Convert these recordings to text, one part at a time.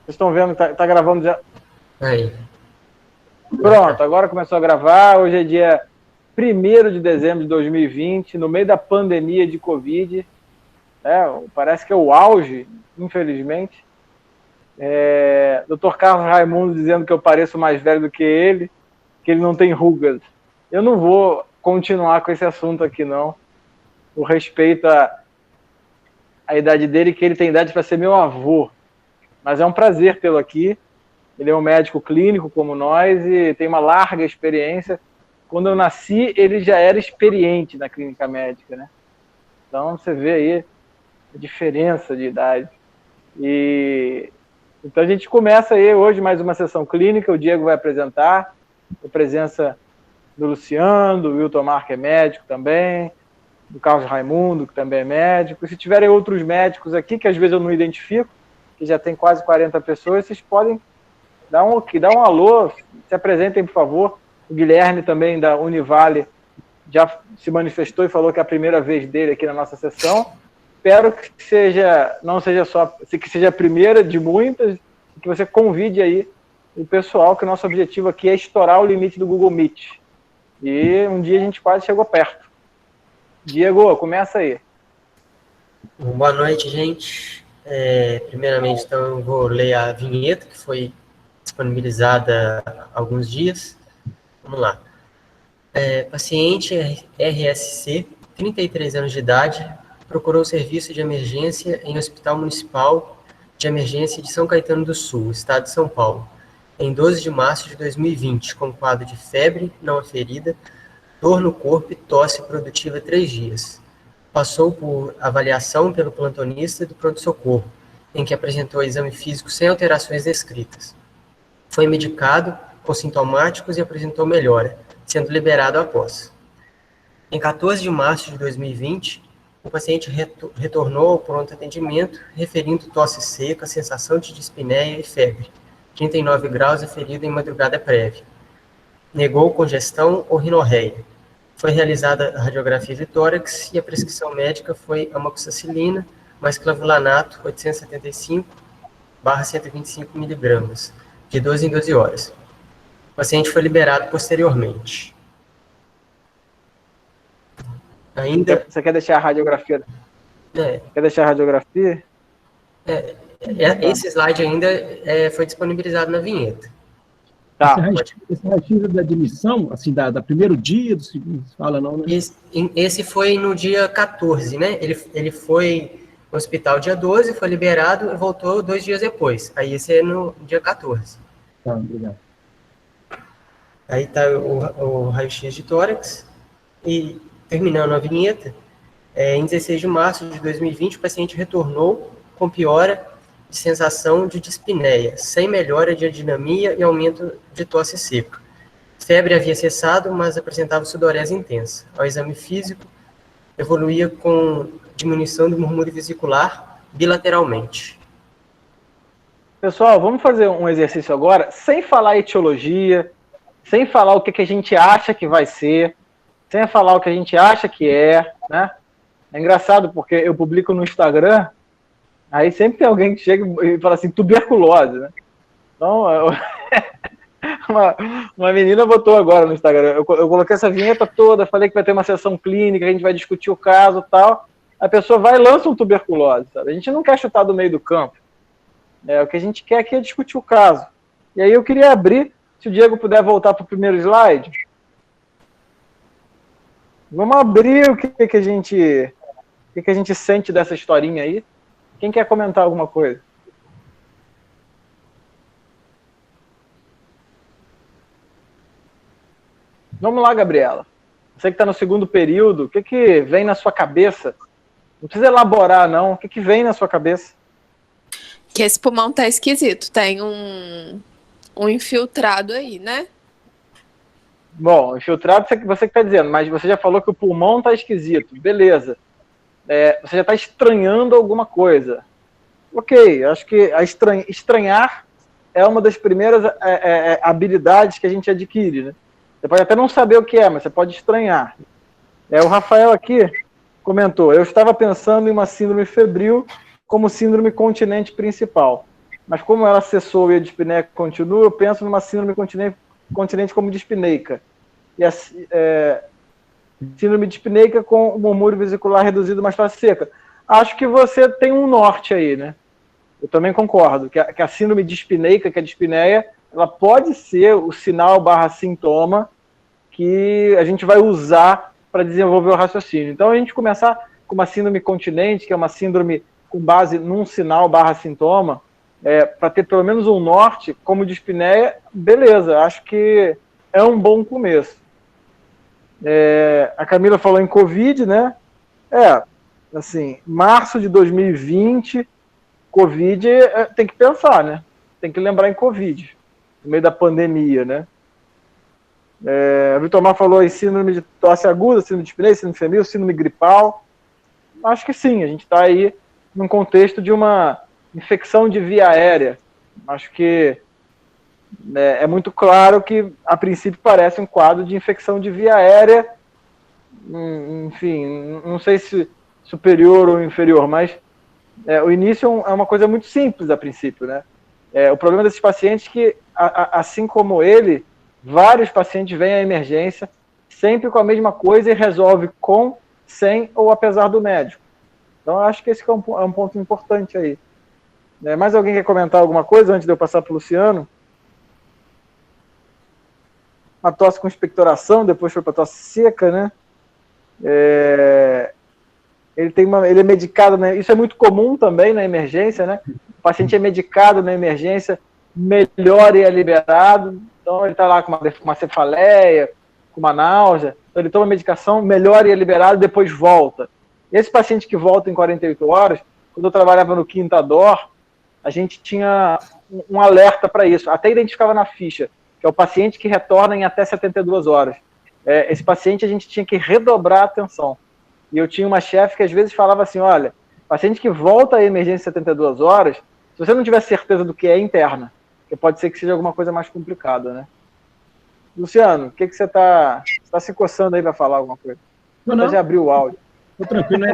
Vocês estão vendo, tá gravando já? Aí. Pronto, agora começou a gravar. Hoje é dia 1º de dezembro de 2020, no meio da pandemia de Covid. Parece que é o auge, infelizmente. Dr. Carlos Raimundo dizendo que eu pareço mais velho do que ele não tem rugas. Eu não vou continuar com esse assunto aqui, não. O respeito à idade dele, que ele tem idade para ser meu avô. Mas é um prazer tê-lo aqui. Ele é um médico clínico como nós e tem uma larga experiência. Quando eu nasci, ele já era experiente na clínica médica, né? Então, você vê aí a diferença de idade. Então, a gente começa aí hoje mais uma sessão clínica. O Diego vai apresentar, a presença do Luciano, do Wilton Mar, que é médico também, do Carlos Raimundo, que também é médico. Se tiverem outros médicos aqui, que às vezes eu não identifico, que já tem quase 40 pessoas, vocês podem dar um alô, se apresentem, por favor. O Guilherme também, da Univale, já se manifestou e falou que é a primeira vez dele aqui na nossa sessão. Espero que não seja só, que seja a primeira de muitas, que você convide aí o pessoal, que o nosso objetivo aqui é estourar o limite do Google Meet. E um dia a gente quase chegou perto. Diego, começa aí. Boa noite, gente. Primeiramente, então, eu vou ler a vinheta que foi disponibilizada há alguns dias. Vamos lá. Paciente RSC, 33 anos de idade, procurou serviço de emergência em Hospital Municipal de Emergência de São Caetano do Sul, Estado de São Paulo, em 12 de março de 2020, com quadro de febre não aferida, dor no corpo e tosse produtiva 3 dias. Passou por avaliação pelo plantonista do pronto-socorro, em que apresentou exame físico sem alterações descritas. Foi medicado com sintomáticos e apresentou melhora, sendo liberado após. Em 14 de março de 2020, o paciente retornou ao pronto atendimento, referindo tosse seca, sensação de dispneia e febre. 39 graus aferido em madrugada prévia. Negou congestão ou rinorreia. Foi realizada a radiografia de tórax e a prescrição médica foi amoxicilina mais clavulanato 875/125 mg, de 12 em 12 horas. O paciente foi liberado posteriormente. Ainda... Você quer deixar a radiografia? Quer deixar a radiografia? Esse slide ainda foi disponibilizado na vinheta. Tá. Esse registro da admissão, assim, da primeiro dia, do segundo, fala não, né? Esse foi no dia 14, né? Ele foi no hospital dia 12, foi liberado e voltou 2 dias depois. Aí esse é no dia 14. Tá, obrigado. Aí tá o raio-x de tórax. E terminando a vinheta, em 16 de março de 2020, o paciente retornou com piora de sensação de dispneia, sem melhora de adinamia e aumento de tosse seca. Febre havia cessado, mas apresentava sudorese intensa. Ao exame físico, evoluía com diminuição do murmúrio vesicular bilateralmente. Pessoal, vamos fazer um exercício agora, sem falar etiologia, sem falar o que a gente acha que vai ser, sem falar o que a gente acha que é, né? É engraçado porque eu publico no Instagram, aí sempre tem alguém que chega e fala assim, tuberculose, né? Então, uma menina botou agora no Instagram, eu coloquei essa vinheta toda, falei que vai ter uma sessão clínica, a gente vai discutir o caso e tal, a pessoa vai e lança um tuberculose, sabe? A gente não quer chutar do meio do campo, o que a gente quer aqui é discutir o caso. E aí eu queria abrir, se o Diego puder voltar para o primeiro slide. Vamos abrir o que a gente sente dessa historinha aí. Quem quer comentar alguma coisa? Vamos lá, Gabriela. Você que está no segundo período, o que vem na sua cabeça? Não precisa elaborar, não. O que vem na sua cabeça? Que esse pulmão tá esquisito. Tem um infiltrado aí, né? Bom, infiltrado você que está dizendo, mas você já falou que o pulmão está esquisito. Beleza. Você já está estranhando alguma coisa. Ok, acho que estranhar é uma das primeiras habilidades que a gente adquire, né? Você pode até não saber o que é, mas você pode estranhar. O Rafael aqui comentou, eu estava pensando em uma síndrome febril como síndrome continente principal. mas como ela cessou e a dispneia continua, eu penso numa síndrome continente como dispneica. E a síndrome dispneica com o murmúrio vesicular reduzido mais face seca. Acho que você tem um norte aí, né? Eu também concordo, que a síndrome dispneica, que é a dispneia, ela pode ser o sinal / sintoma que a gente vai usar para desenvolver o raciocínio. Então, a gente começar com uma síndrome continente, que é uma síndrome com base num sinal / sintoma, para ter pelo menos um norte, como dispneia, beleza, acho que é um bom começo. A Camila falou em Covid, né? Assim, março de 2020, Covid, tem que pensar, né? Tem que lembrar em Covid, no meio da pandemia, né? O Vitor Mar falou em síndrome de tosse aguda, síndrome de dispneia, síndrome febril, síndrome gripal. Acho que sim, a gente está aí num contexto de uma infecção de via aérea. Acho que é muito claro que, a princípio, parece um quadro de infecção de via aérea, enfim, não sei se superior ou inferior, mas o início é uma coisa muito simples, a princípio, né? O problema desses pacientes é que, assim como ele, vários pacientes vêm à emergência sempre com a mesma coisa e resolve com, sem ou apesar do médico. Então, acho que esse é um ponto importante aí. Mais alguém quer comentar alguma coisa antes de eu passar para o Luciano? Uma tosse com expectoração, depois foi para tosse seca, né? Ele é medicado, né? Isso é muito comum também na emergência, né? O paciente é medicado na emergência, melhora e é liberado, então ele está lá com uma cefaleia, com uma náusea, então ele toma medicação, melhora e é liberado, depois volta. Esse paciente que volta em 48 horas, quando eu trabalhava no Quinta Dor, a gente tinha um alerta para isso, até identificava na ficha, que é o paciente que retorna em até 72 horas. Esse paciente a gente tinha que redobrar a atenção. E eu tinha uma chefe que às vezes falava assim, olha, paciente que volta à emergência em 72 horas, se você não tiver certeza do que é interna, porque pode ser que seja alguma coisa mais complicada, né? Luciano, o que você está se coçando aí para falar alguma coisa? Você já abriu o áudio. Estou tranquilo,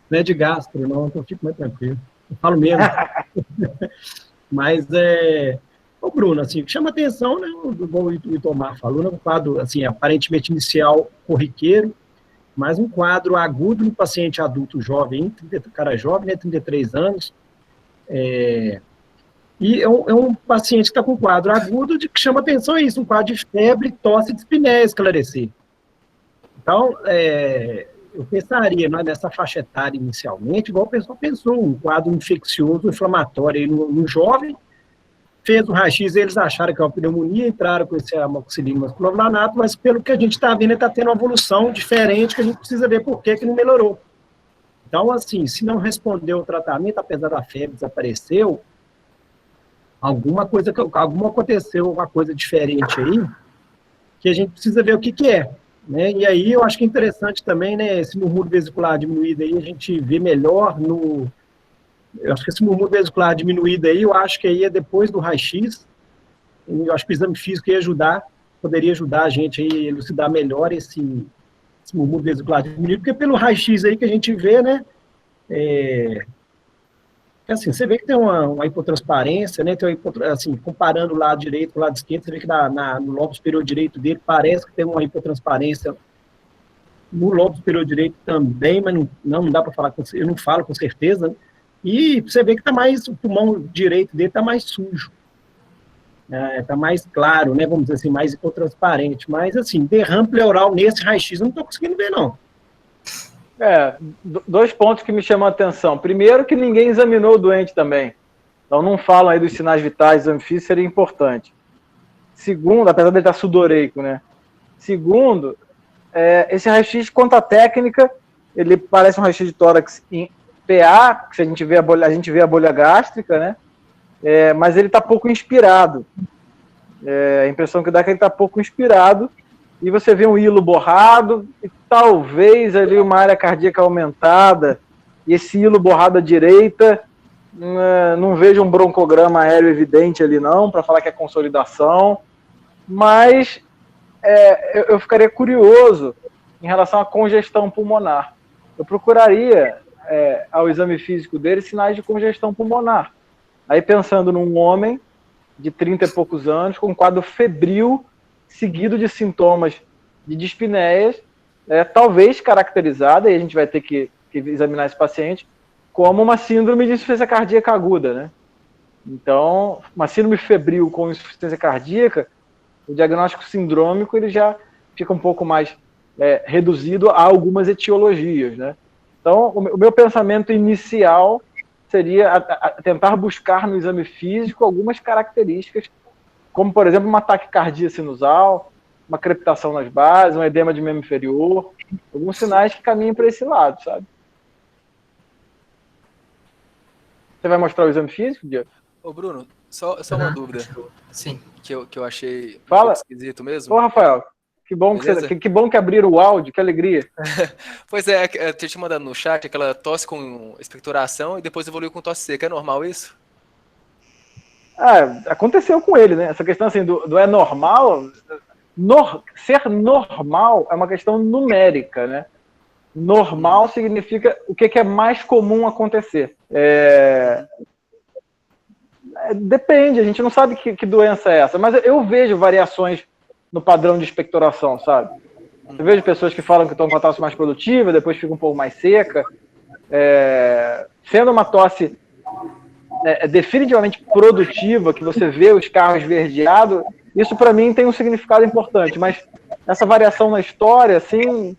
não é de gastro, não, então fico mais tranquilo. Eu falo mesmo. Mas, ô Bruno, assim, o que chama atenção, né, o Itomar falou, né, um quadro, assim, aparentemente inicial corriqueiro, mas um quadro agudo no paciente adulto jovem, cara jovem, né, 33 anos, e é um paciente que está com um quadro agudo que chama atenção isso, um quadro de febre, tosse e dispneia, esclarecer. Então, eu pensaria, né, nessa faixa etária inicialmente, igual o pessoal pensou, um quadro infeccioso, inflamatório aí no jovem, fez o raio-x, eles acharam que é uma pneumonia, entraram com esse amoxicilina musculoplanato, mas pelo que a gente está vendo, ele está tendo uma evolução diferente, que a gente precisa ver por que não melhorou. Então, assim, se não respondeu o tratamento, apesar da febre desapareceu, alguma aconteceu, alguma coisa diferente aí, que a gente precisa ver o que é. Né? E aí eu acho que é interessante também, né, esse murmúrio vesicular diminuído aí, a gente vê melhor eu acho que esse murmúrio vesicular diminuído aí, eu acho que aí é depois do raio-x, eu acho que o exame físico poderia ajudar a gente a elucidar melhor esse murmúrio vesicular diminuído, porque pelo raio-x aí que a gente vê, né, assim, você vê que tem uma hipotransparência, né, assim, comparando o lado direito com o lado esquerdo, você vê que no lobo superior direito dele parece que tem uma hipotransparência no lobo superior direito também, mas não dá para falar, eu não falo com certeza, né? E você vê que o pulmão direito dele está mais sujo, está mais claro, né, vamos dizer assim, mais hipotransparente, mas assim, derrame pleural nesse raio-x eu não estou conseguindo ver, não. Dois pontos que me chamam a atenção. Primeiro, que ninguém examinou o doente também. Então, não falam aí dos sinais vitais, exame físico seria importante. Segundo, apesar de ele estar sudoreico, né? Segundo, esse raio-x, quanto à técnica, ele parece um raio-x de tórax em PA, que a gente vê a bolha gástrica, né? Mas ele está pouco inspirado. A impressão que dá é que ele está pouco inspirado, e você vê um hilo borrado, e talvez ali uma área cardíaca aumentada, e esse hilo borrado à direita, não vejo um broncograma aéreo evidente ali não, para falar que é consolidação, mas eu ficaria curioso em relação à congestão pulmonar. Eu procuraria ao exame físico dele sinais de congestão pulmonar. Aí pensando num homem de 30 e poucos anos, com um quadro febril, seguido de sintomas de dispneias, talvez caracterizada, e a gente vai ter que examinar esse paciente, como uma síndrome de insuficiência cardíaca aguda, né? Então, uma síndrome febril com insuficiência cardíaca, o diagnóstico sindrômico ele já fica um pouco mais reduzido a algumas etiologias, né? Então, o meu pensamento inicial seria tentar buscar no exame físico algumas características, como, por exemplo, uma taquicardia sinusal, uma crepitação nas bases, um edema de membro inferior, alguns sinais que caminham para esse lado, sabe? Você vai mostrar o exame físico, Diego? Ô, Bruno, só uma dúvida. Sim. Que eu achei um Fala. pouco esquisito mesmo. Ô, Rafael, que bom que bom que abriram o áudio, que alegria. Pois é, eu tinha te mandado no chat aquela tosse com expectoração e depois evoluiu com tosse seca. É normal isso? Aconteceu com ele, né? Essa questão assim, do é normal, ser normal é uma questão numérica, né? Normal significa o que é mais comum acontecer. Depende, a gente não sabe que doença é essa, mas eu vejo variações no padrão de expectoração, sabe? Eu vejo pessoas que falam que estão com a tosse mais produtiva, depois fica um pouco mais seca. Sendo uma tosse definitivamente produtiva, que você vê os carros esverdeados, isso para mim tem um significado importante, mas essa variação na história, assim,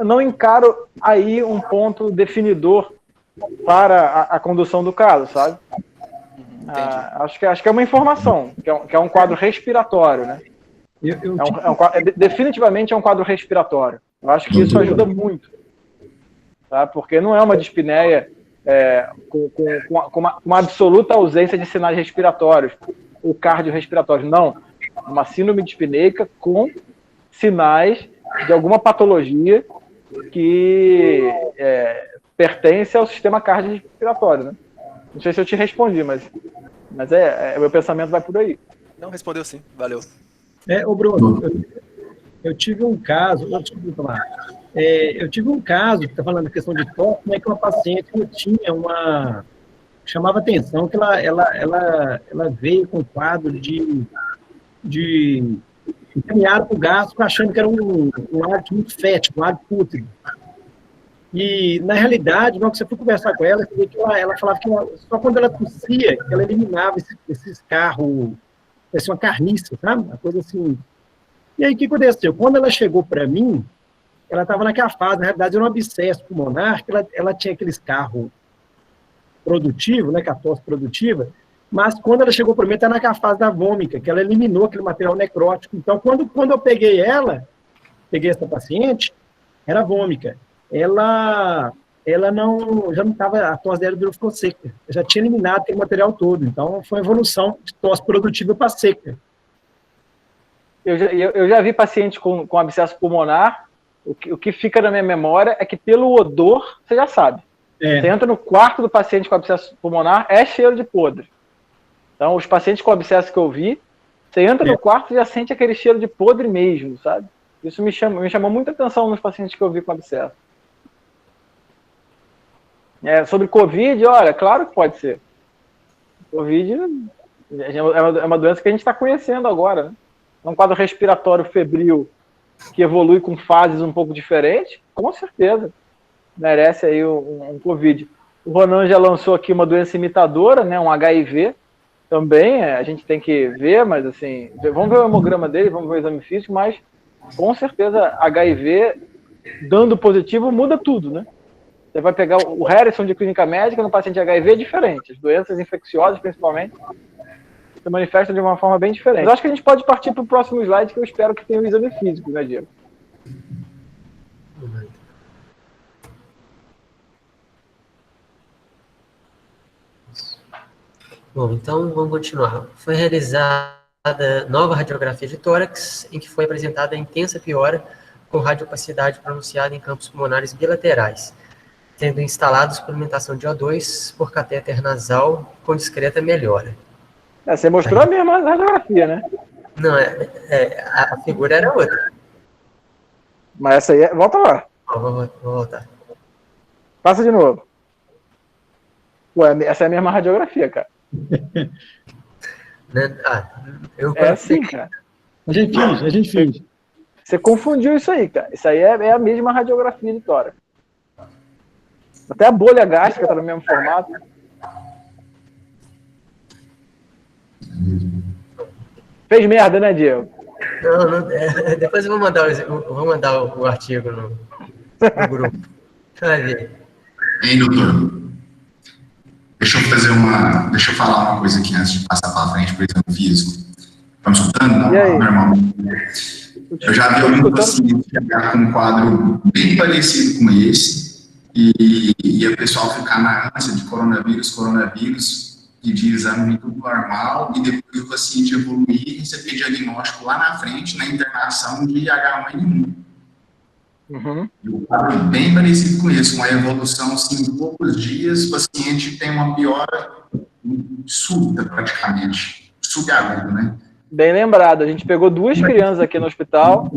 não encaro aí um ponto definidor para a condução do caso, sabe? Acho que é uma informação, que é um quadro respiratório, né? Definitivamente é um quadro respiratório. Eu acho que isso ajuda muito, tá? Porque não é uma dispneia com uma absoluta ausência de sinais respiratórios ou cardiorrespiratórios, não. Uma síndrome dispneica com sinais de alguma patologia que pertence ao sistema cardiorrespiratório, né? Não sei se eu te respondi, mas o meu pensamento vai por aí. Não, respondeu sim, valeu. Ô Bruno, eu tive um caso, eu tive um caso, que está falando da questão de tosse, né, que uma paciente que tinha chamava atenção, que ela veio com quadro de encaminhado para o gasto, achando que era um hálito muito fétido, um hálito pútrido. E, na realidade, quando você foi conversar com ela, ela falava que só quando ela tossia, ela eliminava esses carros, parecia uma carniça, sabe? Uma coisa assim. E aí, o que aconteceu? Quando ela chegou para mim, ela estava naquela fase, na realidade, era um abscesso pulmonar, que ela tinha aqueles carros produtivos, né, que a tosse produtiva, mas quando ela chegou para mim, está naquela fase da vômica, que ela eliminou aquele material necrótico. Então, quando eu peguei essa paciente, era vômica. Ela já não estava, a tosse dela ficou seca. Eu já tinha eliminado aquele material todo. Então, foi uma evolução de tosse produtiva para seca. Eu já vi paciente com abscesso pulmonar, o que fica na minha memória é que pelo odor, você já sabe. Você entra no quarto do paciente com abscesso pulmonar, é cheiro de podre. Então, os pacientes com abscesso que eu vi, você entra no quarto e já sente aquele cheiro de podre mesmo, sabe? Isso me chamou muita atenção nos pacientes que eu vi com abscesso. Sobre Covid, olha, claro que pode ser. Covid é uma doença que a gente está conhecendo agora, né? É um quadro respiratório febril que evolui com fases um pouco diferentes, com certeza merece aí um Covid. O Ronan já lançou aqui uma doença imitadora, né, um HIV, também, a gente tem que ver, mas assim, vamos ver o hemograma dele, vamos ver o exame físico, mas com certeza HIV, dando positivo, muda tudo, né? Você vai pegar o Harrison de clínica médica no paciente HIV é diferente. As doenças infecciosas, principalmente, se manifestam de uma forma bem diferente. Mas acho que a gente pode partir para o próximo slide, que eu espero que tenha o exame físico, né, Diego? Bom, então vamos continuar. Foi realizada nova radiografia de tórax, em que foi apresentada a intensa piora com radiopacidade pronunciada em campos pulmonares bilaterais, tendo instalado suplementação de O2 por catéter nasal com discreta melhora. Você mostrou a mesma radiografia, né? Não, a figura era outra. Mas essa aí volta lá. Vou voltar. Passa de novo. Ué, essa é a mesma radiografia, cara. É assim, cara. A gente finge. Você confundiu isso aí, cara. Isso aí é a mesma radiografia de tórax. Até a bolha gástrica tá no mesmo formato. Fez merda, né, Diego? Não, depois eu vou mandar o artigo no grupo. Vai ver. Ei, doutor. Deixa eu falar uma coisa aqui antes de passar para frente para o exame físico. Estão me escutando? Não, normal. Eu já vi algum paciente chegar com um quadro bem parecido com esse e o pessoal ficar na ânsia de coronavírus, pedir exame tudo normal e depois o paciente evoluir e receber diagnóstico lá na frente, na internação de H1N1. Uhum. E o quadro é bem parecido com isso, uma evolução assim, em poucos dias, o paciente tem uma piora súbita praticamente, subaguda, né? Bem lembrado, a gente pegou 2 crianças aqui no hospital,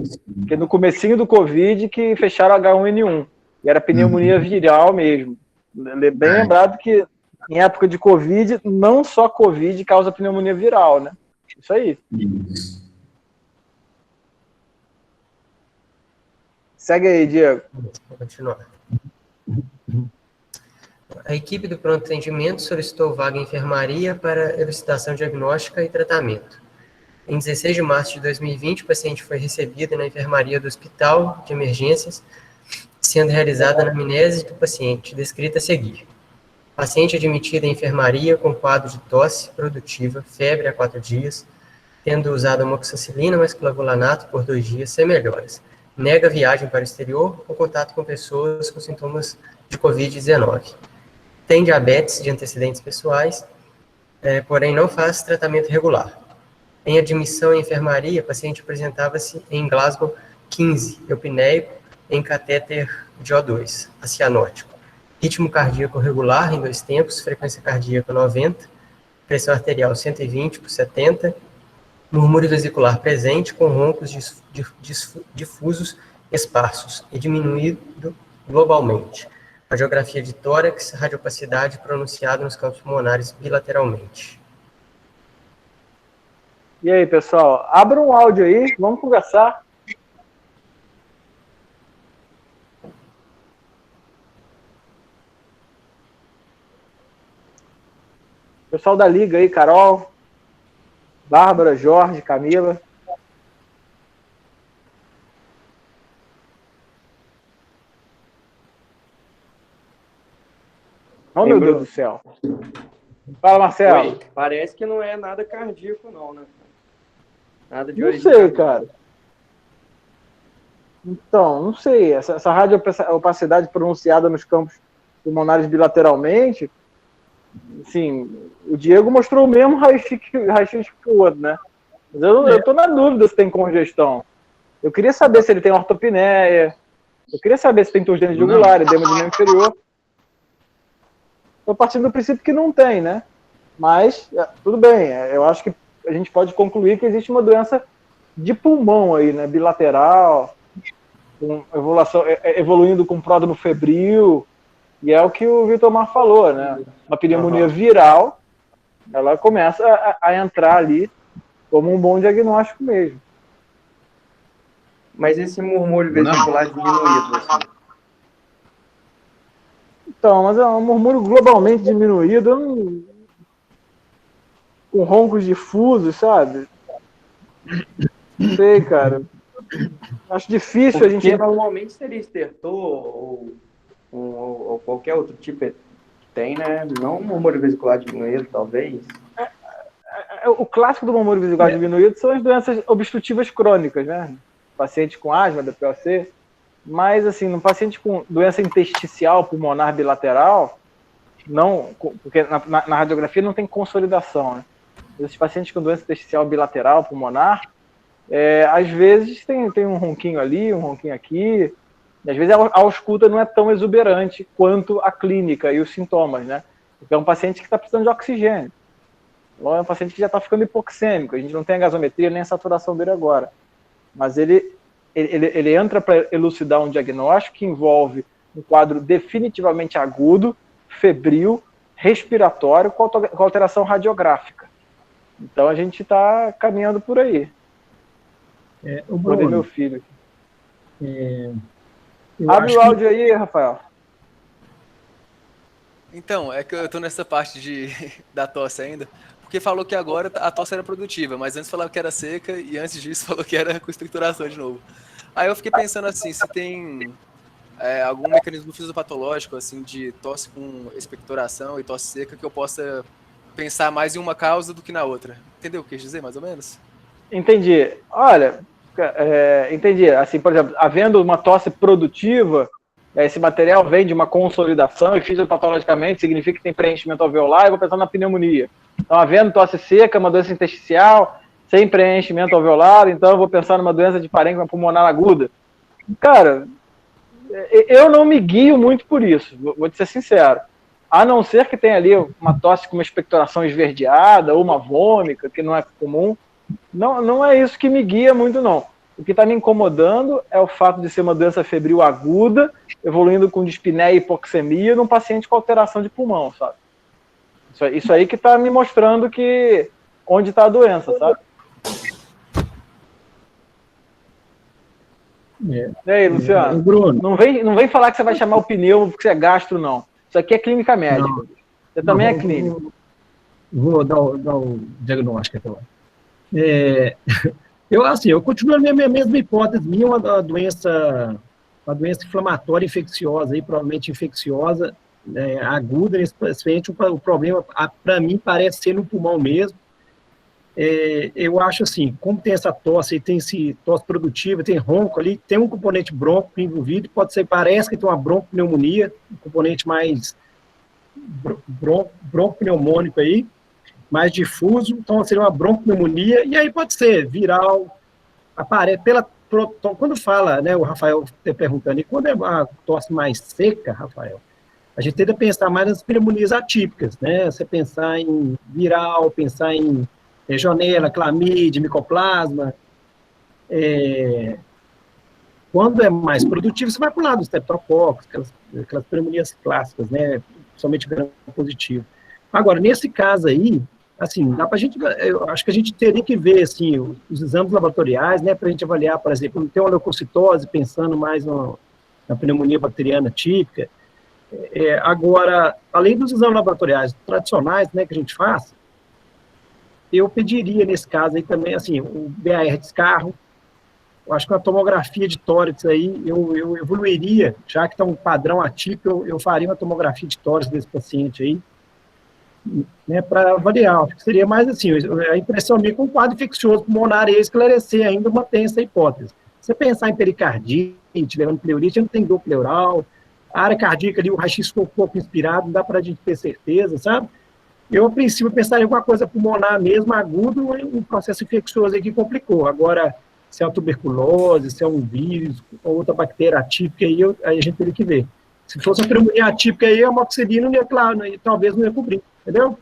que no comecinho do Covid, que fecharam H1N1, e era pneumonia viral mesmo. Bem lembrado que em época de Covid, não só Covid causa pneumonia viral, né? Isso aí. Segue aí, Diego. Vou continuar. A equipe do pronto atendimento solicitou vaga em enfermaria para elucidação diagnóstica e tratamento. Em 16 de março de 2020, o paciente foi recebido na enfermaria do Hospital de Emergências, sendo realizada a anamnese do paciente, descrita a seguir. Paciente admitido em enfermaria com quadro de tosse produtiva, febre há 4 dias, tendo usado amoxicilina mais clavulanato por 2 dias, sem melhoras. Nega viagem para o exterior ou contato com pessoas com sintomas de Covid-19. Tem diabetes de antecedentes pessoais, porém não faz tratamento regular. Em admissão em enfermaria, o paciente apresentava-se em Glasgow 15, eupneico, em catéter de O2, acianótico. Ritmo cardíaco regular em 2 tempos, frequência cardíaca 90, pressão arterial 120/70, murmúrio vesicular presente com roncos difusos esparsos e diminuído globalmente. Radiografia de tórax, radiopacidade pronunciada nos campos pulmonares bilateralmente. E aí, pessoal? Abra um áudio aí, vamos conversar. Pessoal da Liga aí, Carol, Bárbara, Jorge, Camila. Oh, meu Deus do céu. Fala, Marcelo. Oi. Parece que não é nada cardíaco, não, né? Nada de Não origem sei, cardíaca. cara. Então, não sei. Essa radiopacidade pronunciada nos campos pulmonares bilateralmente, assim, o Diego mostrou o mesmo raio-x que o outro, né? Mas eu tô na dúvida se tem congestão. Eu queria saber se ele tem ortopneia. Eu queria saber se tem turgênese jugular, edema de membro inferior. Estou partindo do princípio que não tem, né? Mas, tudo bem. Eu acho que a gente pode concluir que existe uma doença de pulmão aí, né? Bilateral, com evoluindo com pródromo febril. E é o que o Vitor Mar falou, né? Uma pneumonia viral, ela começa a entrar ali como um bom diagnóstico mesmo. Mas esse murmúrio vesicular diminuído, assim. Então, mas é um murmúrio globalmente diminuído, com roncos difusos, sabe? Não sei, cara. Acho difícil a gente... Porque normalmente seria estertor ou qualquer outro tipo que tem, né? Não um murmúrio vesicular diminuído, talvez. O clássico do murmúrio vesicular diminuído são as doenças obstrutivas crônicas, né? Paciente com asma, DPOC. Mas, assim, no paciente com doença intersticial pulmonar bilateral, não, porque na radiografia não tem consolidação, né? Esses pacientes com doença intersticial bilateral pulmonar, às vezes tem um ronquinho ali, um ronquinho aqui, e às vezes a ausculta não é tão exuberante quanto a clínica e os sintomas, né? Porque é um paciente que está precisando de oxigênio. Então, é um paciente que já está ficando hipoxêmico, a gente não tem a gasometria nem a saturação dele agora. Mas ele entra para elucidar um diagnóstico que envolve um quadro definitivamente agudo, febril, respiratório, com alteração radiográfica. Então a gente está caminhando por aí. O Bruno, meu filho. Abre o áudio aí, Rafael. Então, é que eu tô nessa parte da tosse ainda, porque falou que agora a tosse era produtiva, mas antes falava que era seca e antes disso falou que era com estruturação de novo. Aí eu fiquei pensando assim, se tem algum mecanismo fisiopatológico assim de tosse com expectoração e tosse seca que eu possa pensar mais em uma causa do que na outra. Entendeu o que eu quis dizer, mais ou menos? Entendi. Olha, entendi. Assim, por exemplo, havendo uma tosse produtiva, esse material vem de uma consolidação e fisiopatologicamente significa que tem preenchimento alveolar, eu vou pensar na pneumonia. Então, havendo tosse seca, uma doença intersticial, sem preenchimento alveolar, então eu vou pensar numa doença de parênquima pulmonar aguda. Cara, eu não me guio muito por isso, vou te ser sincero. A não ser que tenha ali uma tosse com uma expectoração esverdeada ou uma vômica, que não é comum. Não é isso que me guia muito, não. O que está me incomodando é o fato de ser uma doença febril aguda, evoluindo com dispneia e hipoxemia num paciente com alteração de pulmão, sabe? Isso aí que está me mostrando onde está a doença, sabe? E aí, Luciano? Bruno, não vem falar que você vai chamar o pneumo porque você é gastro, não. Isso aqui é clínica médica. Não, você também é clínico. Vou dar o diagnóstico aqui agora. Eu continuo a minha mesma hipótese, uma doença inflamatória infecciosa, aí, provavelmente infecciosa, aguda nesse paciente. O problema, para mim, parece ser no pulmão mesmo. Eu acho assim, como tem essa tosse, tem esse tosse produtiva, tem ronco ali, tem um componente bronco envolvido, parece que tem uma broncopneumonia, um componente mais broncopneumônico aí, mais difuso, então seria uma broncopneumonia, e aí pode ser viral, aparece quando fala, né, o Rafael está perguntando, e quando é uma tosse mais seca, Rafael, a gente tenta pensar mais nas pneumonias atípicas, né, você pensar em viral, pensar em legionela, clamídia, micoplasma. Quando é mais produtivo, você vai para o lado dos streptococos, aquelas pneumonias clássicas, né, somente gram positivo. Agora, nesse caso aí, assim, dá pra gente, eu acho que a gente teria que ver, assim, os exames laboratoriais, né, para a gente avaliar, por exemplo, tem uma leucocitose, pensando mais na pneumonia bacteriana típica. Agora, além dos exames laboratoriais tradicionais, né, que a gente faz, eu pediria, nesse caso aí também, assim, o BAR de escarro, eu acho que uma tomografia de tórax aí, eu evoluiria, já que está um padrão atípico, eu faria uma tomografia de tórax desse paciente aí, né, para avaliar. Acho que seria mais assim, a impressão minha com um quadro infeccioso pulmonar e esclarecer ainda mantém essa hipótese. Se você pensar em pericardite, levando pleurite, não tem dor pleural, a área cardíaca ali, o raio-x ficou um pouco inspirado, não dá para a gente ter certeza, sabe? Eu, a princípio, pensaria em alguma coisa pulmonar mesmo, agudo, um processo infeccioso aí que complicou. Agora, se é uma tuberculose, se é um vírus, ou outra bactéria atípica, aí a gente teria que ver. Se fosse uma pneumonia atípica, aí a amoxicilina não ia, claro, talvez não ia cobrir, entendeu?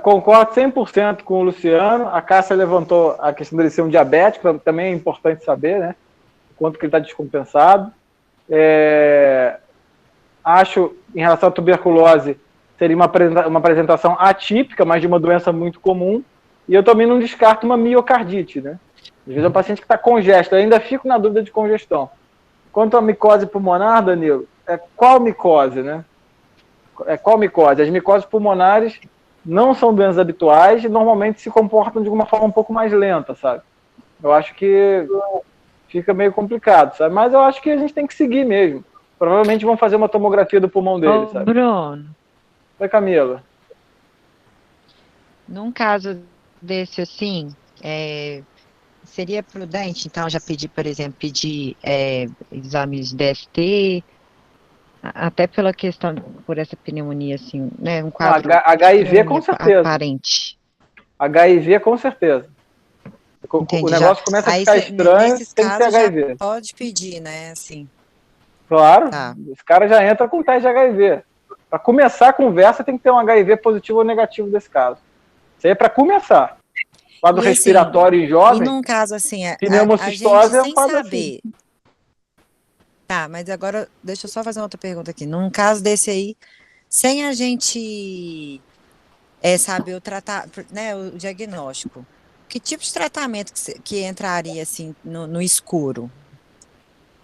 Concordo 100% com o Luciano. A Cássia levantou a questão dele ser um diabético, também é importante saber, né? O quanto que ele está descompensado. Acho, em relação à tuberculose, seria uma apresentação atípica, mas de uma doença muito comum, e eu também não descarto uma miocardite, né? Às vezes é um paciente que está congesto, eu ainda fico na dúvida de congestão. Quanto à micose pulmonar, Danilo, qual micose, né? Qual micose? As micoses pulmonares não são doenças habituais e normalmente se comportam de uma forma um pouco mais lenta, sabe? Eu acho que fica meio complicado, sabe? Mas eu acho que a gente tem que seguir mesmo. Provavelmente vão fazer uma tomografia do pulmão dele, sabe? Bruno. Oi, Camila. Num caso desse, assim, seria prudente, então, já pedir, por exemplo, exames de DST, até pela questão, por essa pneumonia, assim, né, um quadro... HIV com certeza. Aparente. HIV com certeza. Entendi, o negócio começa a ficar estranho, tem que ser HIV. Pode pedir, né, assim. Claro, esse cara já entra com teste de HIV. Para começar a conversa, tem que ter um HIV positivo ou negativo desse caso. Isso aí é para começar. Quadro respiratório em jovem. E num caso assim, pneumocistose é um quadro saber. assim. Tá, mas agora deixa eu só fazer uma outra pergunta aqui. Num caso desse aí, sem a gente saber né, o diagnóstico, que tipo de tratamento que entraria assim no escuro?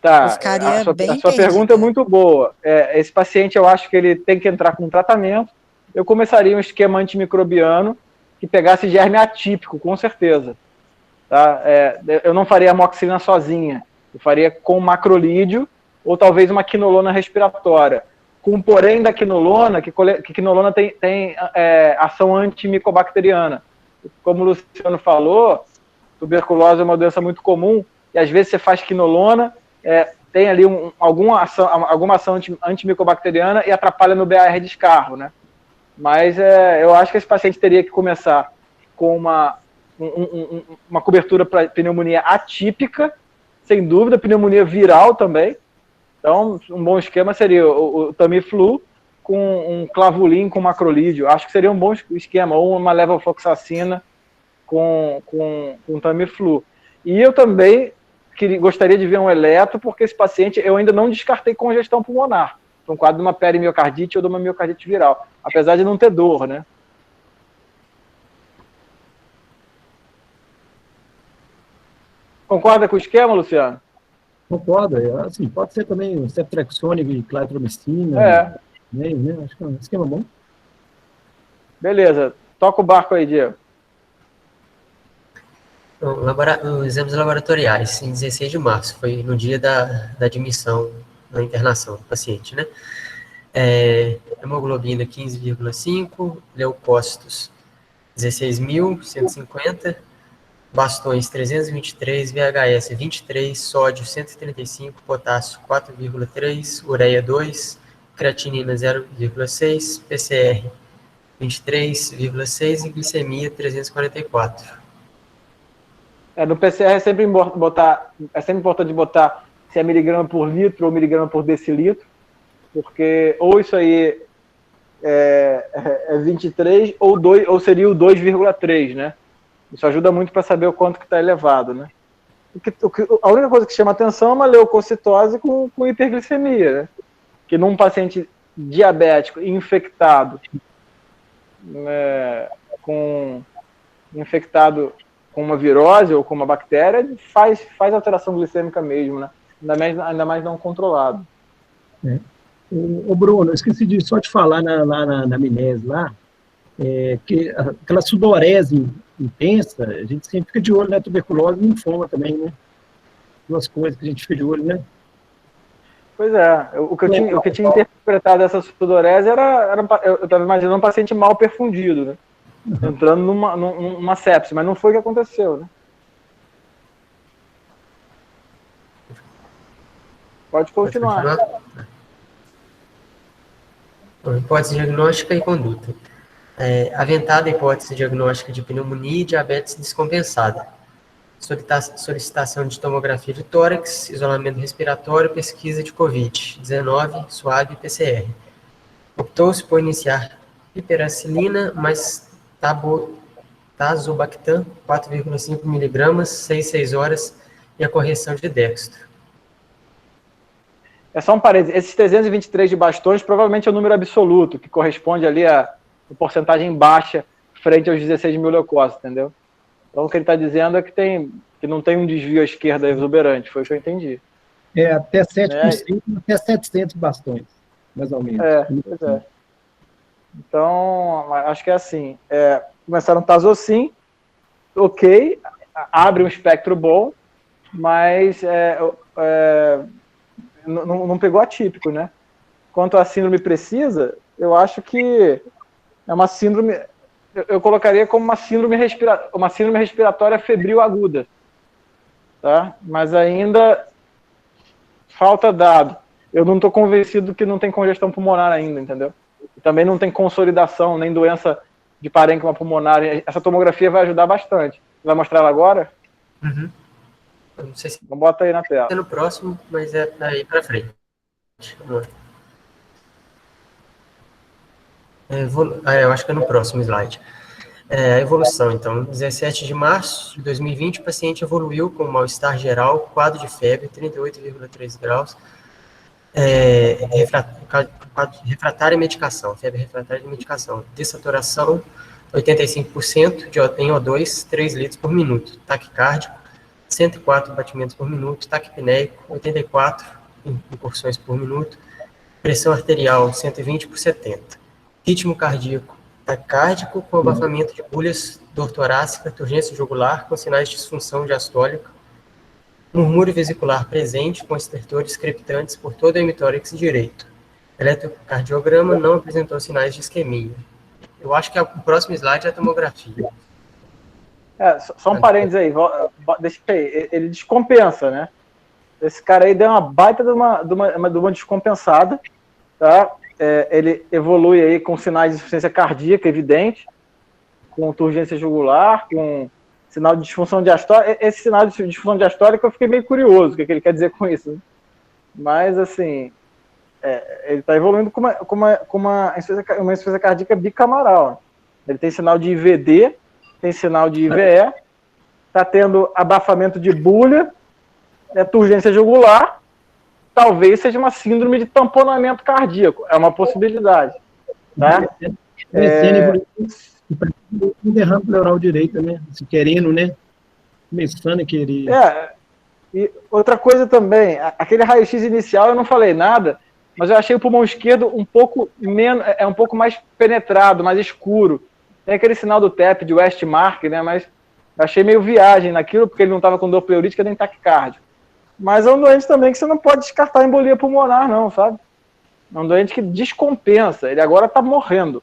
Eu Tá, ficaria a bem sua pergunta é perdida. muito boa. Esse paciente, eu acho que ele tem que entrar com tratamento. Eu começaria um esquema antimicrobiano que pegasse germe atípico, com certeza. Tá? Eu não faria amoxicilina sozinha. Eu faria com macrolídeo ou talvez uma quinolona respiratória. Com porém da quinolona, que quinolona tem ação antimicobacteriana. Como o Luciano falou, tuberculose é uma doença muito comum e às vezes você faz quinolona, tem ali alguma ação antimicobacteriana e atrapalha no BAR de escarro, né? Mas eu acho que esse paciente teria que começar com uma cobertura para pneumonia atípica, sem dúvida, pneumonia viral também. Então, um bom esquema seria o Tamiflu com um clavulin com macrolídeo. Acho que seria um bom esquema, ou uma levofloxacina com Tamiflu. E eu também gostaria de ver um eletro, porque esse paciente eu ainda não descartei congestão pulmonar. Um quadro de uma perimiocardite ou de uma miocardite viral, apesar de não ter dor, né? Concorda com o esquema, Luciano? Concordo. Assim, pode ser também o ceftriaxone e claritromicina. Né? Acho que é um esquema bom. Beleza. Toca o barco aí, Diego. Os exames laboratoriais, em 16 de março, foi no dia da admissão na internação do paciente, né? Hemoglobina 15,5, leucócitos 16.150, bastões 323, VHS 23, sódio 135, potássio 4,3, ureia 2, creatinina 0,6, PCR 23,6 e glicemia 344. No PCR é sempre importante botar se é miligrama por litro ou miligrama por decilitro, porque ou isso aí é 23 ou seria o 2,3, né? Isso ajuda muito para saber o quanto que está elevado, né? A única coisa que chama atenção é uma leucocitose com hiperglicemia, né? Que num paciente diabético infectado com uma virose ou com uma bactéria, faz alteração glicêmica mesmo, né? Ainda mais não controlado. Ô Bruno, eu esqueci de só te falar na amnese lá, que aquela sudorese intensa, a gente sempre fica de olho na tuberculose e linfoma também, né? Duas coisas que a gente fica de olho, né? Pois é, o que eu tinha interpretado dessa sudorese eu estava imaginando um paciente mal perfundido, né? Entrando numa sepse, mas não foi o que aconteceu, né? Pode continuar. Hipótese diagnóstica e conduta. Aventada a hipótese diagnóstica de pneumonia e diabetes descompensada. Solicitação de tomografia de tórax, isolamento respiratório, pesquisa de COVID-19, SWAB e PCR. Optou-se por iniciar piperacilina mais tazobactam, 4,5 mg, 6 horas, e a correção de dextro. Só um parênteses, esses 323 de bastões provavelmente é o número absoluto, que corresponde ali a porcentagem baixa frente aos 16 mil leucócitos, entendeu? Então o que ele está dizendo é que não tem um desvio à esquerda exuberante, foi o que eu entendi. Até 7%, até 700 bastões, mais ou menos. Pois é. Então, acho que é assim, começaram tazocin, ok, abre um espectro bom, mas não pegou atípico, né? Quanto à síndrome precisa, eu acho que é uma síndrome, eu colocaria como uma síndrome respiratória febril aguda, tá? Mas ainda falta dado. Eu não estou convencido que não tem congestão pulmonar ainda, entendeu? E também não tem consolidação, nem doença de parênquima pulmonar. Essa tomografia vai ajudar bastante. Vai mostrar ela agora? Uhum. Eu não sei se então bota aí na tela. É no próximo, mas é daí para frente. Vamos lá. Eu acho que é no próximo slide. A evolução, então, 17 de março de 2020, o paciente evoluiu com mal-estar geral, quadro de febre, 38,3 graus, refratária à medicação, febre refratária de medicação, dessaturação 85% em O2, 3 litros por minuto, taquicárdico 104 batimentos por minuto, taquipneico 84 incursões por minuto, pressão arterial 120 por 70, ritmo cardíaco taquicárdico com abafamento de bolhas, dor torácica, turgência jugular com sinais de disfunção diastólica, murmúrio vesicular presente com estertores creptantes por todo o hemitórax direito. Eletrocardiograma não apresentou sinais de isquemia. Eu acho que o próximo slide é a tomografia. Só um parênteses aí, deixa aí, ele descompensa, né? Esse cara aí deu uma baita de uma descompensada, tá? Ele evolui aí com sinais de insuficiência cardíaca evidente, com turgência jugular, com sinal de disfunção diastólica. Esse sinal de disfunção diastólica eu fiquei meio curioso, o que ele quer dizer com isso, né? Mas, assim, ele está evoluindo com uma insuficiência cardíaca bicamaral, né? Ele tem sinal de IVD, tem sinal de IVE, está tendo abafamento de bulha, turgência jugular, talvez seja uma síndrome de tamponamento cardíaco, é uma possibilidade, tá? Um derrame pleural direito, né? Se querendo, né? Começando a querer. E outra coisa também, aquele raio-x inicial eu não falei nada, mas eu achei o pulmão esquerdo um pouco mais penetrado, mais escuro. Tem aquele sinal do TEP de Westmark, né? Mas eu achei meio viagem naquilo, porque ele não estava com dor pleurítica nem taquicárdio. Mas é um doente também que você não pode descartar a embolia pulmonar, não, sabe? É um doente que descompensa, ele agora está morrendo.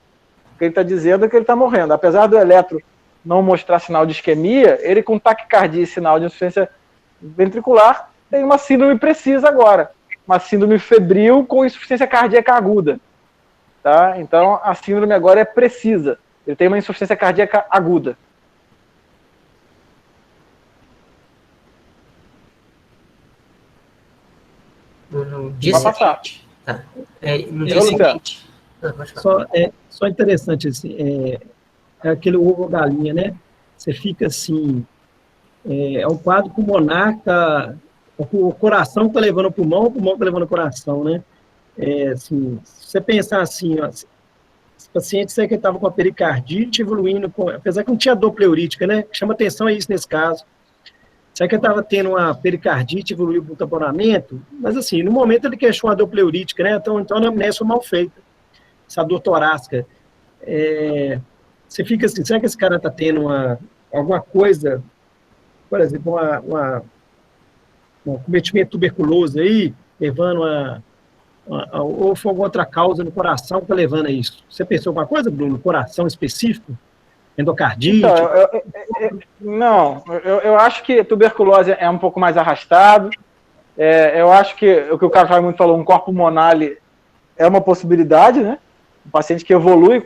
O que ele está dizendo é que ele está morrendo. Apesar do eletro não mostrar sinal de isquemia, ele com taquicardia e sinal de insuficiência ventricular tem uma síndrome precisa agora. Uma síndrome febril com insuficiência cardíaca aguda. Tá? Então, a síndrome agora é precisa. Ele tem uma insuficiência cardíaca aguda. No dia seguinte. Tá. No dia seguinte. Só interessante, assim, aquele ovo galinha, né? Você fica assim, o quadro pulmonar, o coração está levando o pulmão está levando o coração, né? Assim, se você pensar assim, ó, esse paciente que estava com a pericardite evoluindo, apesar que não tinha dor pleurítica, né? Chama atenção a isso nesse caso. Será que ele estava tendo uma pericardite, evoluiu para o tamponamento? Mas, assim, no momento ele queixou uma dor pleurítica, né? Então a anamnese foi mal feita. Essa dor torácica. Você fica assim, será que esse cara está tendo alguma coisa, por exemplo, um cometimento tuberculoso aí, levando ou foi alguma outra causa no coração que está levando a isso? Você pensou alguma coisa, Bruno, no coração específico? Endocardite? Então, eu acho que tuberculose é um pouco mais arrastado. Eu acho que o que o Carlos Raimundo falou, um corpo pulmonar é uma possibilidade, né? Um paciente que evolui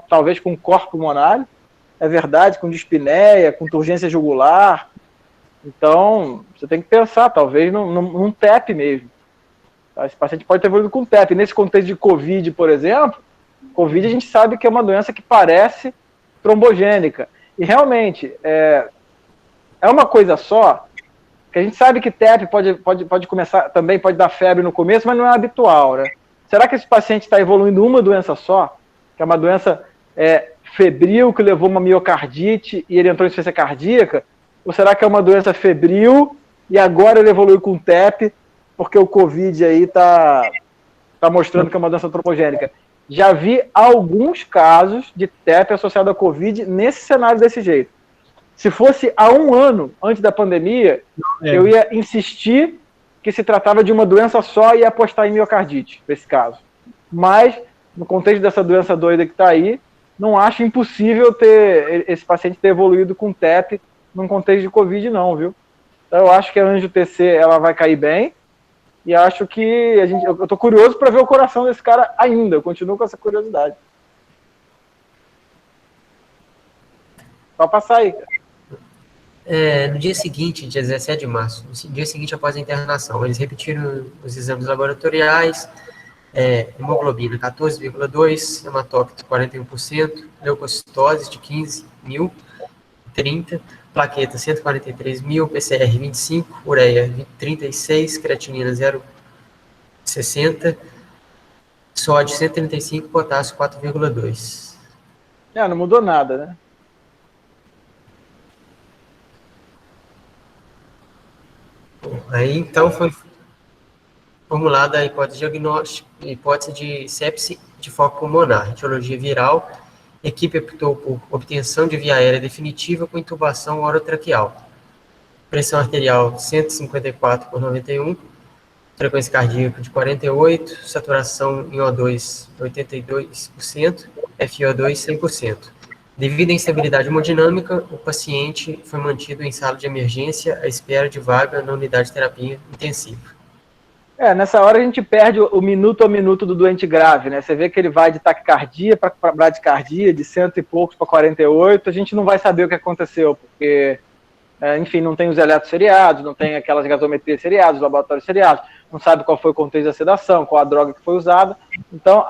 talvez com corpo pulmonar, é verdade, com dispneia, com turgência jugular. Então, você tem que pensar, talvez, num TEP mesmo. Esse paciente pode ter evoluído com TEP. Nesse contexto de Covid, por exemplo, Covid a gente sabe que é uma doença que parece trombogênica. E realmente, é uma coisa só, que a gente sabe que TEP pode começar, também pode dar febre no começo, mas não é habitual, né? Será que esse paciente está evoluindo uma doença só? Que é uma doença febril, que levou uma miocardite e ele entrou em insuficiência cardíaca? Ou será que é uma doença febril e agora ele evoluiu com TEP, porque o Covid aí está mostrando que é uma doença trombogênica? Já vi alguns casos de TEP associado à Covid nesse cenário desse jeito. Se fosse há 1 ano antes da pandemia, eu ia insistir que se tratava de uma doença só e ia apostar em miocardite, nesse caso. Mas, no contexto dessa doença doida que está aí, não acho impossível esse paciente ter evoluído com TEP num contexto de Covid, não, viu? Então, eu acho que a angio-TC ela vai cair bem. E acho que eu tô curioso para ver o coração desse cara ainda. Eu continuo com essa curiosidade. Pode passar aí, cara. No dia seguinte, dia 17 de março, no dia seguinte após a internação, eles repetiram os exames laboratoriais, hemoglobina 14,2, hematócrito 41%, leucocitose de 15.000, 30, plaqueta 143.000, PCR 25, ureia 36, creatinina 60, sódio 135, potássio 4,2. Não mudou nada, né? Bom, aí, então, foi formulada a hipótese diagnóstica, hipótese de sepse de foco pulmonar, etiologia viral. A equipe optou por obtenção de via aérea definitiva com intubação orotraqueal. Pressão arterial 154/91, frequência cardíaca de 48, saturação em O2 82%, FiO2 100%. Devido à instabilidade hemodinâmica, o paciente foi mantido em sala de emergência à espera de vaga na unidade de terapia intensiva. Nessa hora a gente perde o minuto a minuto do doente grave, né? Você vê que ele vai de taquicardia para bradicardia, de 100 e poucos para 48, a gente não vai saber o que aconteceu, porque, enfim, não tem os eletros seriados, não tem aquelas gasometrias seriadas, os laboratórios seriados, não sabe qual foi o contexto da sedação, qual a droga que foi usada. Então,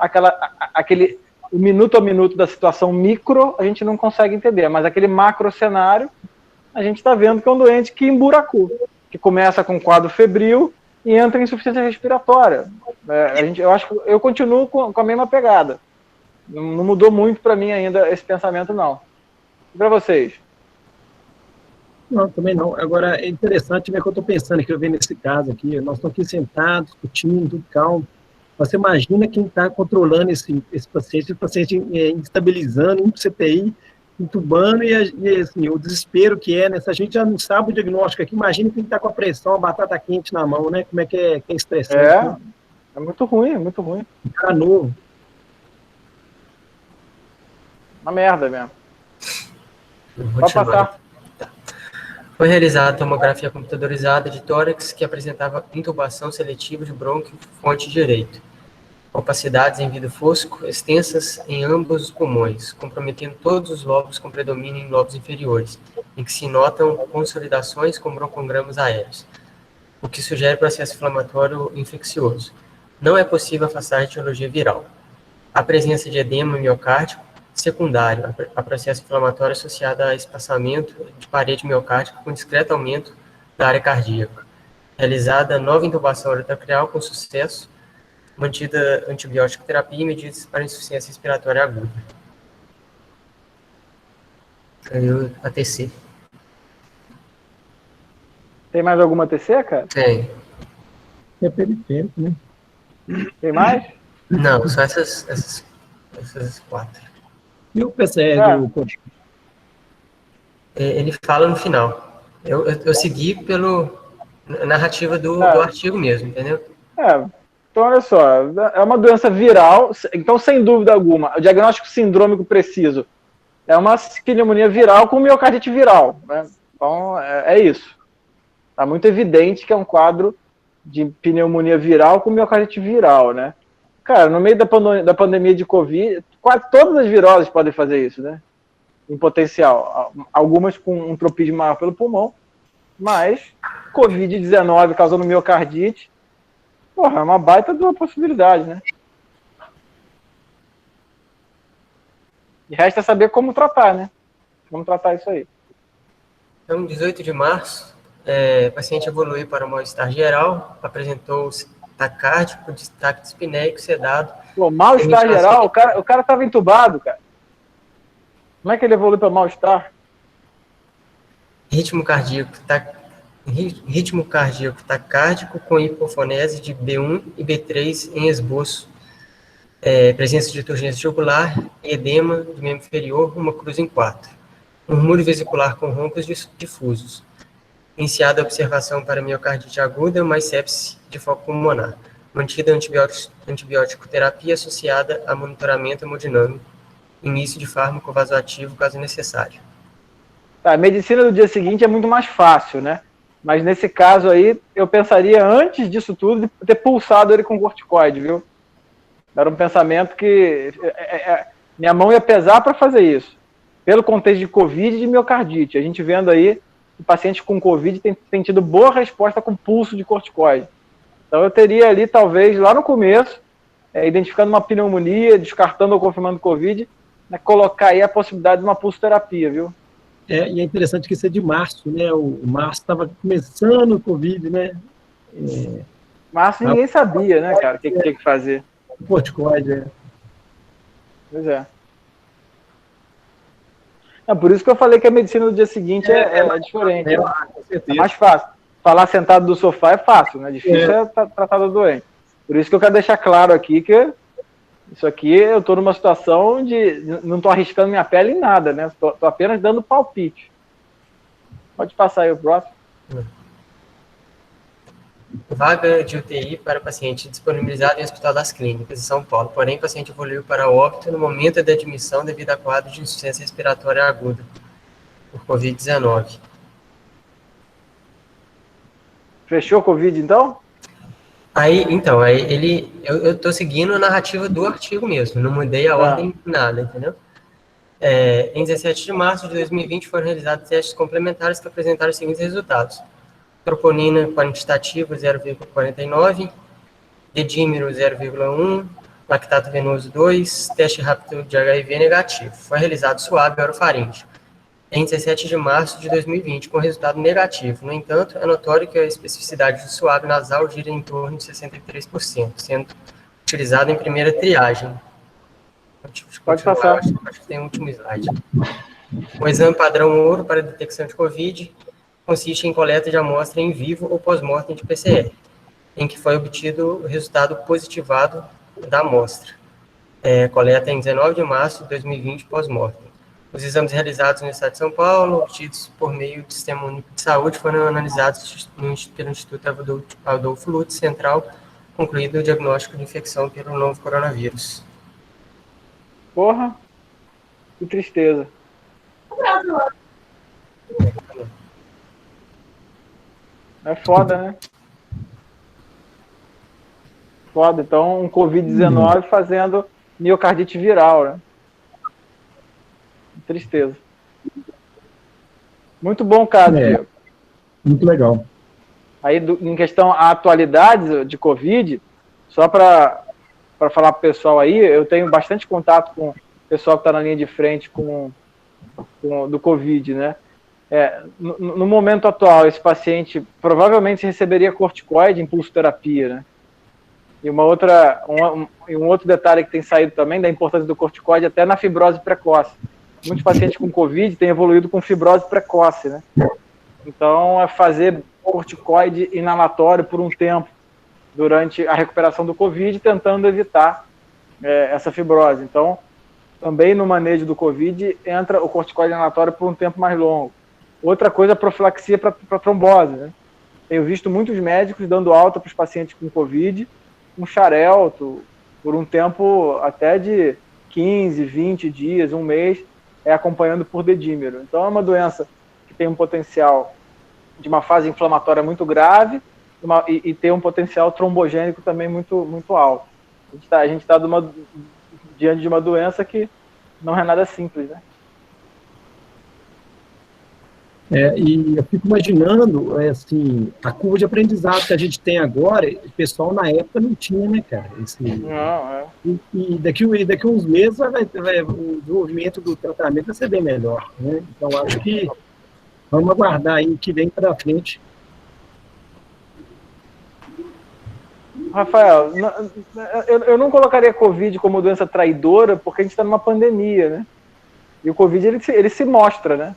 o minuto a minuto da situação micro, a gente não consegue entender, mas aquele macro cenário, a gente está vendo que é um doente que emburacou, que começa com um quadro febril e entra em insuficiência respiratória. Eu continuo com a mesma pegada. Não mudou muito para mim ainda esse pensamento, não. E para vocês? Não, também não. Agora, é interessante ver o que eu estou pensando, que eu vejo nesse caso aqui. Nós estamos aqui sentados, discutindo, tudo calmo. Você imagina quem está controlando esse paciente instabilizando, indo para o CTI, entubando, e assim, o desespero que é, né? Se a gente já não sabe o diagnóstico aqui, imagina quem está com a pressão, a batata quente na mão, né? Como é que é estressante. Né? É muito ruim, é muito ruim. Cara novo. Uma merda mesmo. Pode passar. Foi realizada a tomografia computadorizada de tórax que apresentava intubação seletiva de brônquio fonte direito. Opacidades em vidro fosco extensas em ambos os pulmões, comprometendo todos os lobos com predomínio em lobos inferiores, em que se notam consolidações com broncogramas aéreos, o que sugere processo inflamatório infeccioso. Não é possível afastar a etiologia viral. A presença de edema miocárdico secundário a processo inflamatório associado a espaçamento de parede miocárdica com discreto aumento da área cardíaca. Realizada nova intubação orotraqueal com sucesso, mantida antibiótico terapia e medidas para insuficiência respiratória aguda. Aí o ATC. Tem mais alguma ATC, cara? Tem. É periférico, né? Tem mais? Não, só essas 4. E o PCR do... Ele fala no final. Eu segui pela narrativa do artigo mesmo, entendeu? Então, olha só, é uma doença viral, então, sem dúvida alguma, o diagnóstico sindrômico preciso é uma pneumonia viral com miocardite viral, né? Então, é isso. Está muito evidente que é um quadro de pneumonia viral com miocardite viral, né? Cara, no meio da pandemia de Covid, quase todas as viroses podem fazer isso, né? Em potencial. Algumas com um tropismo maior pelo pulmão, mas Covid-19 causando miocardite, porra, é uma baita de uma possibilidade, né? E resta saber como tratar, né? Como tratar isso aí. Então, 18 de março, o paciente evoluiu para o mal-estar geral, apresentou taquicárdico, destaque dispneico, sedado. Pô, mal-estar geral? O cara estava entubado, cara. Como é que ele evoluiu para mal-estar? Ritmo cardíaco taquicárdico com hipofonese de B1 e B3 em esboço. Presença de turgência jugular, edema do membro inferior, uma cruz em 4. Murmúrio vesicular com roncos difusos. Iniciada a observação para miocardite aguda, mais sepse de foco pulmonar. Mantida antibiótico terapia associada a monitoramento hemodinâmico. Início de fármaco vasoativo, caso necessário. A medicina do dia seguinte é muito mais fácil, né? Mas nesse caso aí, eu pensaria, antes disso tudo, de ter pulsado ele com corticoide, viu? Era um pensamento que minha mão ia pesar para fazer isso. Pelo contexto de Covid e de miocardite. A gente vendo aí, o paciente com Covid tem tido boa resposta com pulso de corticoide. Então eu teria ali, talvez, lá no começo, identificando uma pneumonia, descartando ou confirmando Covid, né, colocar aí a possibilidade de uma pulsoterapia, viu? E é interessante que isso é de março, né? O março estava começando o Covid, né? Márcio ninguém sabia, né, cara, o que tinha que fazer. Corticoide, Pois é. É por isso que eu falei que a medicina do dia seguinte é diferente. Com certeza. É mais fácil. Falar sentado do sofá é fácil, né? Difícil é tratar do doente. Por isso que eu quero deixar claro aqui que isso aqui eu estou numa situação de não estou arriscando minha pele em nada, né? Estou apenas dando palpite. Pode passar aí o próximo. Vaga de UTI para paciente disponibilizado em Hospital das Clínicas, em São Paulo. Porém, o paciente evoluiu para óbito no momento da admissão devido a quadro de insuficiência respiratória aguda por Covid-19. Fechou o Covid, então? Eu estou seguindo a narrativa do artigo mesmo, não mudei a ordem, nada, entendeu? Em 17 de março de 2020 foram realizados testes complementares que apresentaram os seguintes resultados. Troponina quantitativa 0,49, dedímero 0,1, lactato venoso 2, teste rápido de HIV negativo. Foi realizado suave orofaríngeo em 17 de março de 2020, com resultado negativo. No entanto, é notório que a especificidade do suave nasal gira em torno de 63%, sendo utilizado em primeira triagem. Pode passar. Acho que tem o último slide. O exame padrão ouro para detecção de COVID consiste em coleta de amostra em vivo ou pós-mortem de PCR, em que foi obtido o resultado positivado da amostra. Coleta em 19 de março de 2020, pós-mortem. Os exames realizados no estado de São Paulo, obtidos por meio do Sistema Único de Saúde, foram analisados pelo Instituto Adolfo Lutz Central, concluído o diagnóstico de infecção pelo novo coronavírus. Porra, que tristeza. É foda, né? Foda. Então, um Covid-19 fazendo miocardite viral, né? Tristeza. Muito bom caso, Diego. Muito legal. Aí, em questão a atualidades de Covid, só para falar para o pessoal aí, eu tenho bastante contato com o pessoal que está na linha de frente do Covid, né? No momento atual, esse paciente provavelmente receberia corticoide, impulsoterapia, né? E um outro detalhe que tem saído também da importância do corticoide até na fibrose precoce. Muitos pacientes com Covid têm evoluído com fibrose precoce, né? Então, é fazer corticoide inalatório por um tempo durante a recuperação do Covid, tentando evitar essa fibrose. Então, também no manejo do Covid, entra o corticoide inalatório por um tempo mais longo. Outra coisa, a profilaxia para trombose, né? Tenho visto muitos médicos dando alta para os pacientes com Covid, um xarelto, por um tempo até de 15, 20 dias, um mês, acompanhando por dedímero. Então, é uma doença que tem um potencial de uma fase inflamatória muito grave e tem um potencial trombogênico também muito, muito alto. A gente está diante de uma doença que não é nada simples, né? E eu fico imaginando, assim, a curva de aprendizado que a gente tem agora, o pessoal na época não tinha, né, cara? E daqui a uns meses o desenvolvimento do tratamento vai ser bem melhor, né? Então, acho que vamos aguardar aí o que vem para frente. Rafael, eu não colocaria Covid como doença traidora, porque a gente está numa pandemia, né? E o Covid, ele se mostra, né?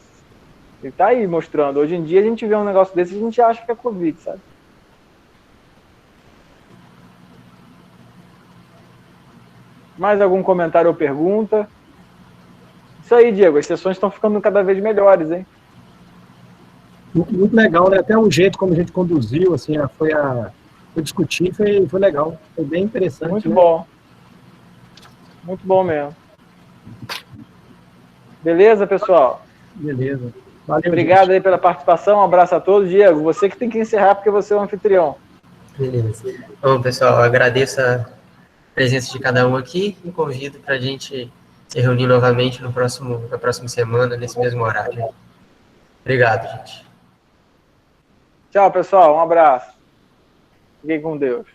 Ele está aí mostrando. Hoje em dia, a gente vê um negócio desse e a gente acha que é Covid, sabe? Mais algum comentário ou pergunta? Isso aí, Diego. As sessões estão ficando cada vez melhores, hein? Muito legal, né? Até o jeito como a gente conduziu, assim, foi discutir, foi legal. Foi bem interessante. Muito bom. Muito bom mesmo. Beleza, pessoal? Beleza. Valeu, obrigado gente. aí pela participação. Um abraço a todos. Diego, você que tem que encerrar porque você é o anfitrião. Beleza. Bom, pessoal, agradeço a presença de cada um aqui e convido para a gente se reunir novamente na próxima semana, nesse mesmo horário. Obrigado, gente. Tchau, pessoal. Um abraço. Fiquem com Deus.